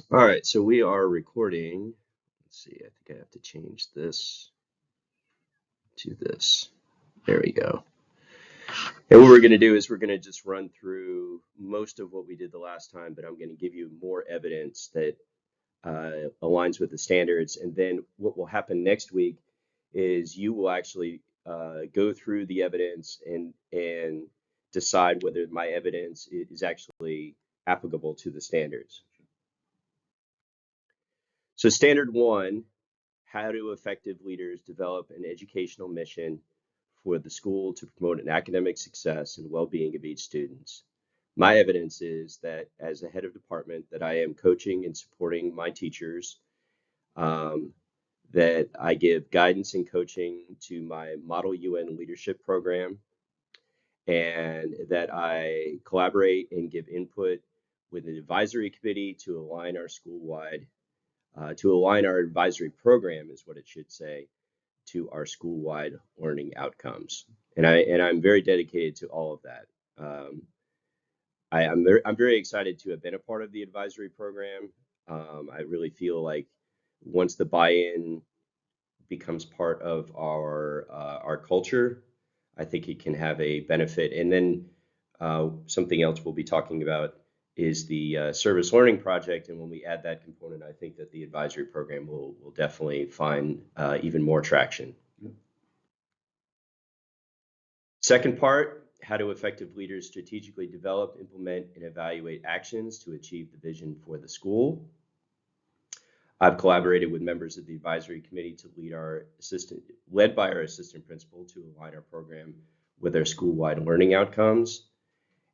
All right, so we are recording. Let's see, I think I have to change this to this. There we go. And what we're going to do is we're going to just run through most of what we did the last time, but I'm going to give you more evidence that aligns with the standards. And then what will happen next week is you will actually go through the evidence and decide whether my evidence is actually applicable to the standards. So standard one, how do effective leaders develop an educational mission for the school to promote an academic success and well-being of each student? My evidence is that as a head of department, that I am coaching and supporting my teachers, um, that I give guidance and coaching to my Model UN leadership program, and that I collaborate and give input with an advisory committee to align our school-wide to align our advisory program is what it should say to our school-wide learning outcomes. And I'm very dedicated to all of that. I'm very excited to have been a part of the advisory program. I really feel like once the buy-in becomes part of our culture, I think it can have a benefit. And then something else we'll be talking about is the service learning project. And when we add that component, I think that the advisory program will definitely find even more traction. Second part, how do effective leaders strategically develop, implement, and evaluate actions to achieve the vision for the school? I've collaborated with members of the advisory committee to led by our assistant principal, to align our program with our school-wide learning outcomes.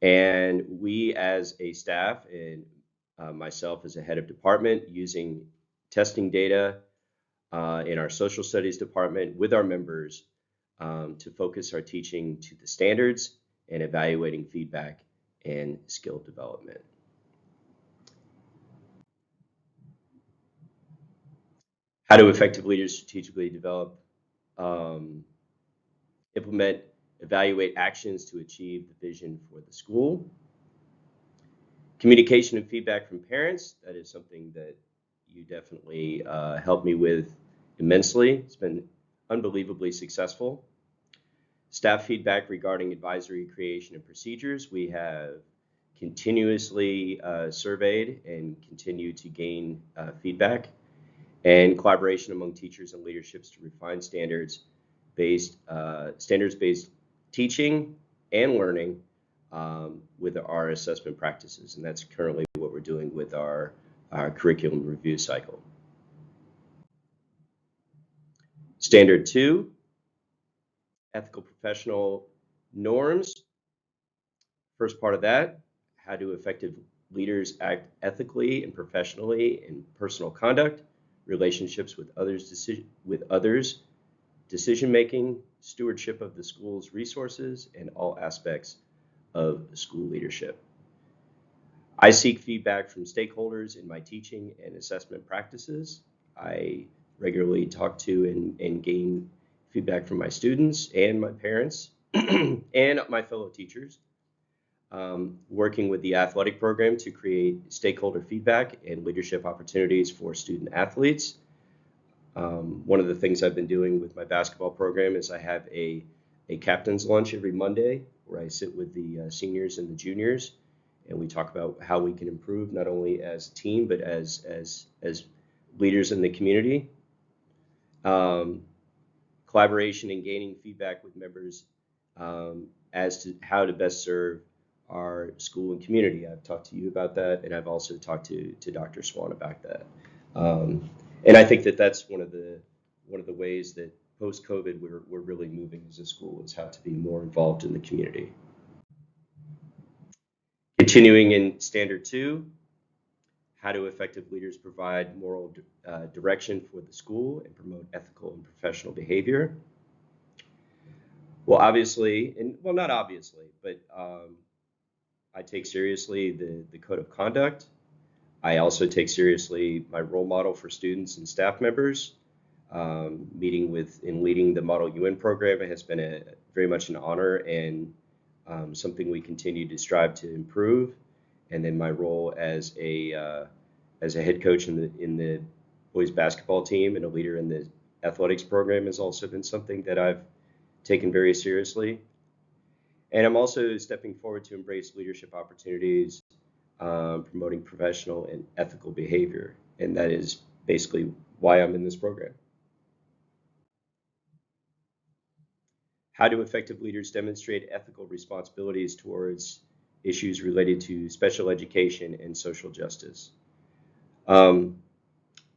And we as a staff, and myself as a head of department, using testing data in our social studies department with our members to focus our teaching to the standards and evaluating feedback and skill development. How do effective leaders strategically develop, implement, evaluate actions to achieve the vision for the school? Communication and feedback from parents, that is something that you definitely helped me with immensely. It's been unbelievably successful. Staff feedback regarding advisory creation and procedures. We have continuously surveyed and continue to gain feedback, and collaboration among teachers and leaderships to refine standards-based teaching and learning with our assessment practices. And that's currently what we're doing with our curriculum review cycle. Standard two, ethical professional norms. First part of that, how do effective leaders act ethically and professionally in personal conduct, relationships with others, decision making, stewardship of the school's resources, and all aspects of school leadership. I seek feedback from stakeholders in my teaching and assessment practices. I regularly talk to and gain feedback from my students and my parents and my fellow teachers. Working with the athletic program to create stakeholder feedback and leadership opportunities for student athletes. One of the things I've been doing with my basketball program is I have a captain's lunch every Monday where I sit with the seniors and the juniors, and we talk about how we can improve not only as a team but as leaders in the community. Collaboration and gaining feedback with members as to how to best serve our school and community. I've talked to you about that, and I've also talked to Dr. Swan about that. And I think that that's one of the ways that post-COVID we're really moving as a school, is how to be more involved in the community. Continuing in standard two, how do effective leaders provide moral direction for the school and promote ethical and professional behavior? Well, obviously, not obviously, but I take seriously the code of conduct. I also take seriously my role model for students and staff members. Meeting with and leading the Model UN program has been very much an honor and something we continue to strive to improve. And then my role as a as a head coach in the boys basketball team and a leader in the athletics program has also been something that I've taken very seriously. And I'm also stepping forward to embrace leadership opportunities, promoting professional and ethical behavior. And that is basically why I'm in this program. How do effective leaders demonstrate ethical responsibilities towards issues related to special education and social justice?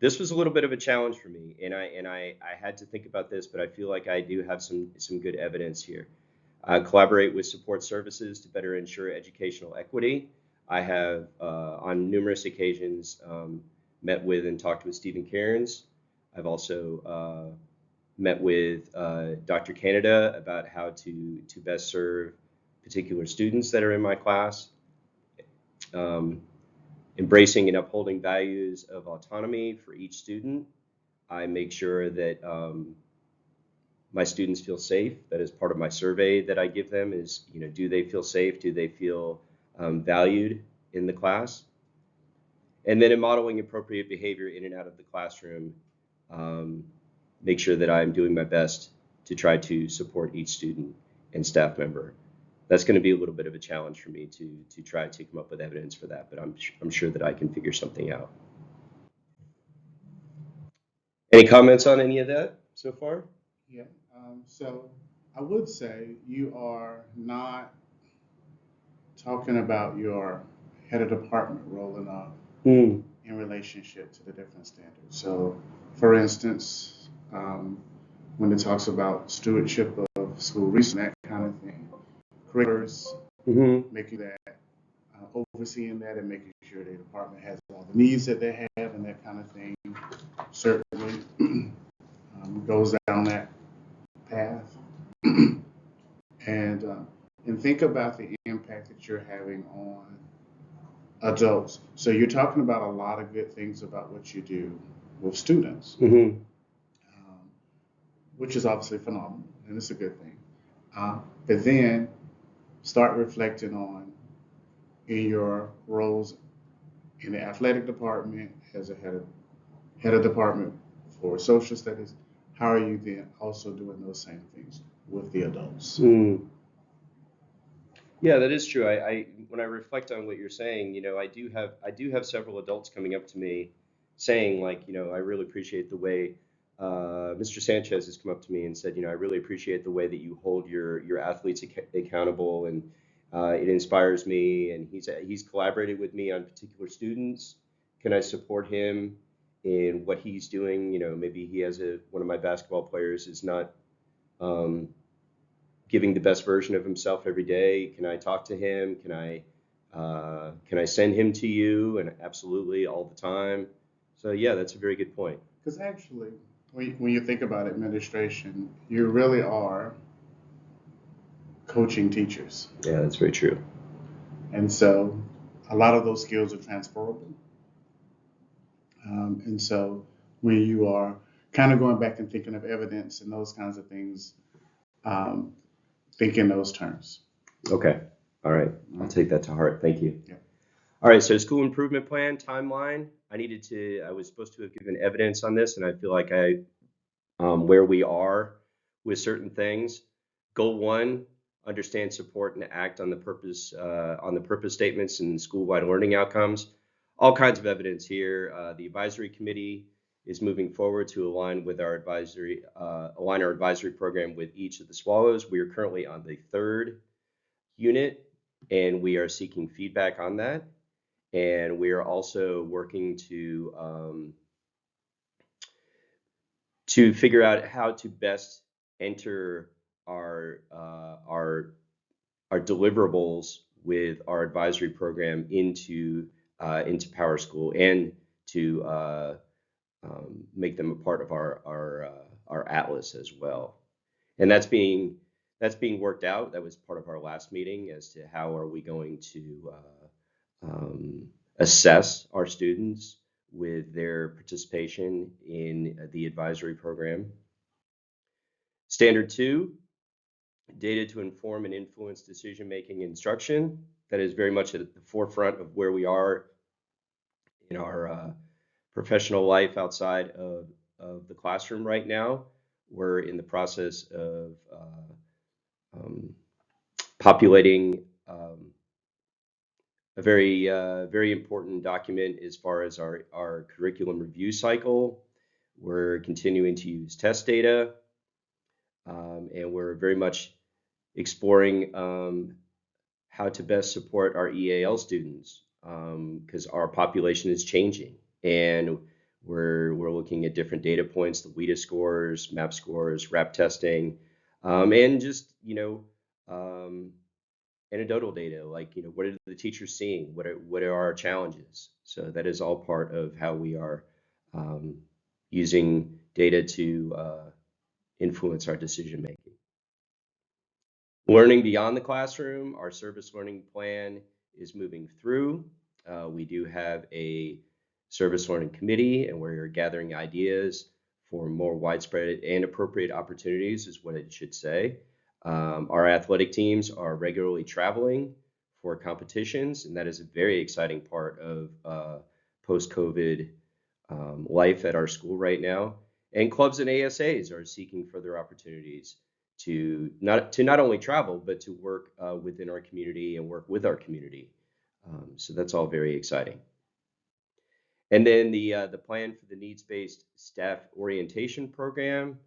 This was a little bit of a challenge for me, and I had to think about this, but I feel like I do have some good evidence here. Collaborate with support services to better ensure educational equity. I have on numerous occasions met with and talked with Stephen Cairns. I've also met with Dr. Canada about how to best serve particular students that are in my class. Embracing and upholding values of autonomy for each student. I make sure that my students feel safe. That is part of my survey that I give them is, do they feel safe? Do they feel valued in the class? And then in modeling appropriate behavior in and out of the classroom, make sure that I'm doing my best to try to support each student and staff member. That's going to be a little bit of a challenge for me to try to come up with evidence for that, but I'm sure that I can figure something out. Any comments on any of that so far? Yeah. So I would say you are not talking about your head of department role enough Hmm. in relationship to the different standards. So, for instance, when it talks about stewardship of school research, that kind of thing, curriculars, Mm-hmm. making that, overseeing that and making sure the department has all the needs that they have and that kind of thing, certainly goes down that path. and and think about the impact that you're having on adults. So you're talking about a lot of good things about what you do with students, Mm-hmm. which is obviously phenomenal, and it's a good thing. But then start reflecting on in your roles in the athletic department as a head of department for social studies. How are you then also doing those same things with the adults? Mm. Yeah, that is true. When I reflect on what you're saying, I do have several adults coming up to me saying like, I really appreciate the way Mr. Sanchez has come up to me and said, I really appreciate the way that you hold your athletes accountable, and it inspires me. And he's collaborated with me on particular students. Can I support him in what he's doing? Maybe he has one of my basketball players is not. Um, Giving the best version of himself every day. Can I talk to him? Can I send him to you? And absolutely all the time. So yeah, that's a very good point. Because actually, when you think about administration, you really are coaching teachers. Yeah, that's very true. And so a lot of those skills are transferable. And so when you are kind of going back and thinking of evidence and those kinds of things, um, think in those terms. Okay. All right. I'll take that to heart. Thank you. Yeah. All right. So school improvement plan timeline. I was supposed to have given evidence on this, and I feel like where we are with certain things. Goal 1, understand, support, and act on the purpose statements and school-wide learning outcomes. All kinds of evidence here. The advisory committee is moving forward to align our advisory program with each of the Swallows. We are currently on the 3rd unit, and we are seeking feedback on that. And we are also working to figure out how to best enter our deliverables with our advisory program into Power School, and to make them a part of our atlas as well. And that's being worked out. That was part of our last meeting as to how are we going to assess our students with their participation in the advisory program. Standard 2, data to inform and influence decision-making instruction. That is very much at the forefront of where we are in our professional life outside of the classroom right now. We're in the process of um, populating a very important document as far as our curriculum review cycle. We're continuing to use test data, and we're very much exploring how to best support our EAL students because our population is changing, and we're looking at different data points, the WIDA scores, MAP scores, RAP testing, and just anecdotal data, like what are the teachers seeing, what are our challenges. So that is all part of how we are um, using data to influence our decision making. Learning beyond the classroom, our service learning plan is moving through. We do have a service learning committee, and we're gathering ideas for more widespread and appropriate opportunities, is what it should say. Our athletic teams are regularly traveling for competitions, and that is a very exciting part of post-COVID life at our school right now. And clubs and ASAs are seeking further opportunities to not only travel, but to work within our community and work with our community. So that's all very exciting. And then the plan for the needs-based staff orientation program.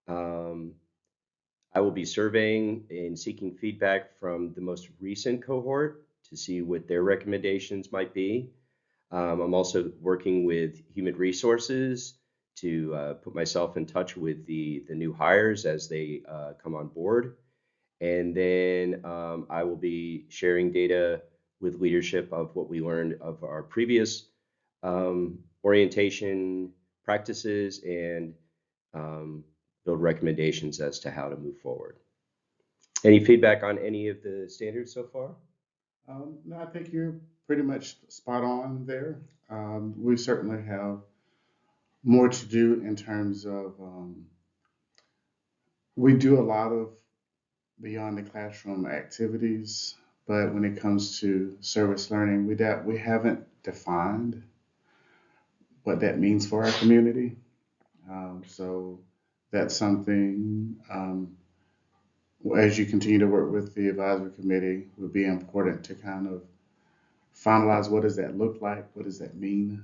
I will be surveying and seeking feedback from the most recent cohort to see what their recommendations might be. I'm also working with human resources to put myself in touch with the new hires as they come on board. And then I will be sharing data with leadership of what we learned of our previous orientation practices and build recommendations as to how to move forward. Any feedback on any of the standards so far? No, I think you're pretty much spot on there. We certainly have more to do in terms of we do a lot of beyond the classroom activities, but when it comes to service learning, we haven't defined what that means for our community. So that's something as you continue to work with the advisory committee would be important to kind of finalize what does that look like, what does that mean,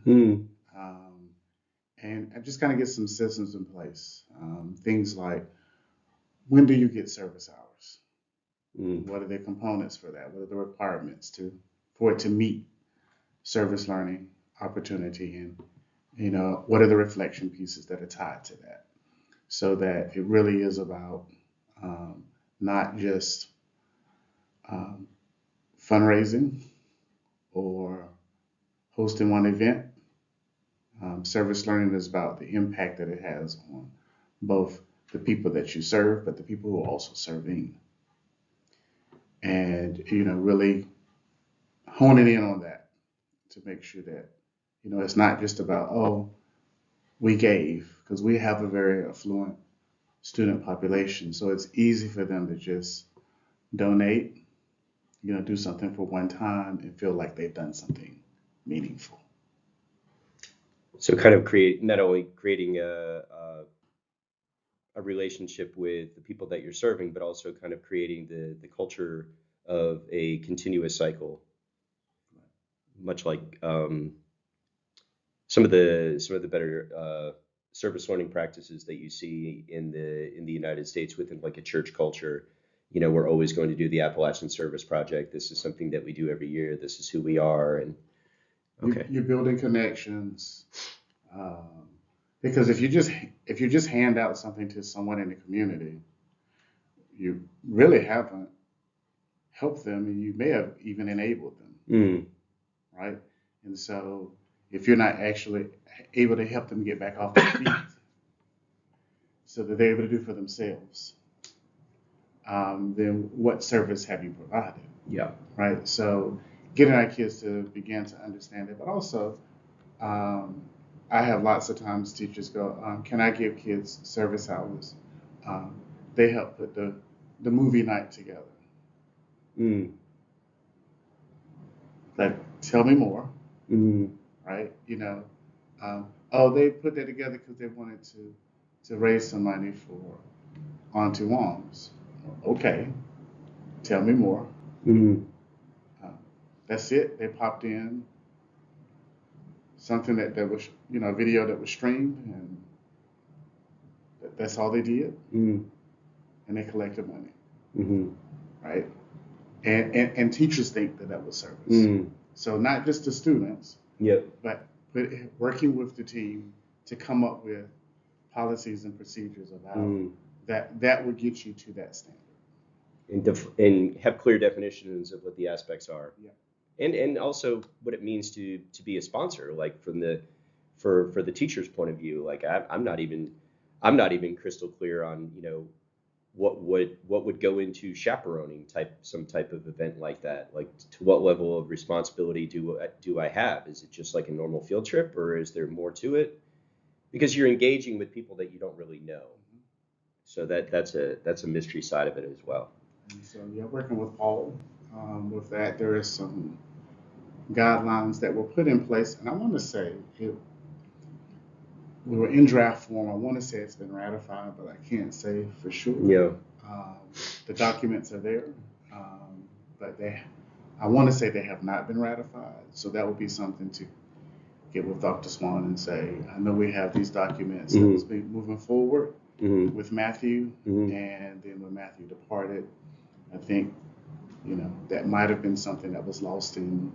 and just kind of get some systems in place. Things like when do you get service hours? What are the components for that? What are the requirements for it to meet service learning opportunity, and what are the reflection pieces that are tied to that, so that it really is about not just fundraising or hosting one event. Service learning is about the impact that it has on both the people that you serve, but the people who are also serving. And, really honing in on that to make sure that, it's not just about, oh, we gave, because we have a very affluent student population. So it's easy for them to just donate, do something for one time and feel like they've done something meaningful. So kind of not only creating a relationship with the people that you're serving, but also kind of creating the culture of a continuous cycle, much like some of the better service learning practices that you see in the United States within like a church culture. We're always going to do the Appalachian Service Project. This is something that we do every year. This is who we are, and okay. You're building connections. Because if you just hand out something to someone in the community, you really haven't helped them, and you may have even enabled them, right? And so if you're not actually able to help them get back off their feet so that they're able to do for themselves, then what service have you provided? Yeah. Right. So getting our kids to begin to understand it, but also I have lots of times teachers go, can I give kids service hours? They help put the movie night together. Like, tell me more. right? Oh, they put that together because they wanted to raise some money for Auntie Wong's. Okay, tell me more. Mm-hmm. Uh, that's it. They popped in something that was, a video that was streamed, and that's all they did, Mm-hmm. and they collected money, Mm-hmm. right? And teachers think that was service. Mm-hmm. So not just the students, Yep. but working with the team to come up with policies and procedures of how Mm-hmm. that would get you to that standard. And have clear definitions of what the aspects are. Yeah. And also what it means to be a sponsor, like from the for the teacher's point of view. Like I'm not even crystal clear on what would go into chaperoning some type of event like that. Like to what level of responsibility do I have? Is it just like a normal field trip, or is there more to it? Because you're engaging with people that you don't really know, so that's a mystery side of it as well. And so yeah, working with Paul, with that, there is some guidelines that were put in place, and I want to say we were in draft form. I want to say it's been ratified, but I can't say for sure. Yeah. Um, the documents are there, but I want to say they have not been ratified. So that would be something to get with Dr. Swan and say, I know we have these documents that was being moving forward Mm-hmm. with Matthew, Mm-hmm. and then when Matthew departed, I think, that might have been something that was lost in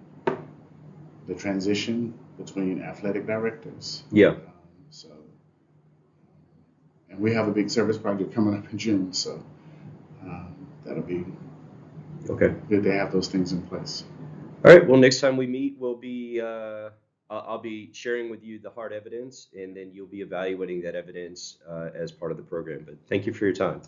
the transition between athletic directors. Yeah. So, and we have a big service project coming up in June, so that'll be Okay. good to have those things in place. All right. Well, next time we meet, we'll be I'll be sharing with you the hard evidence, and then you'll be evaluating that evidence as part of the program. But thank you for your time.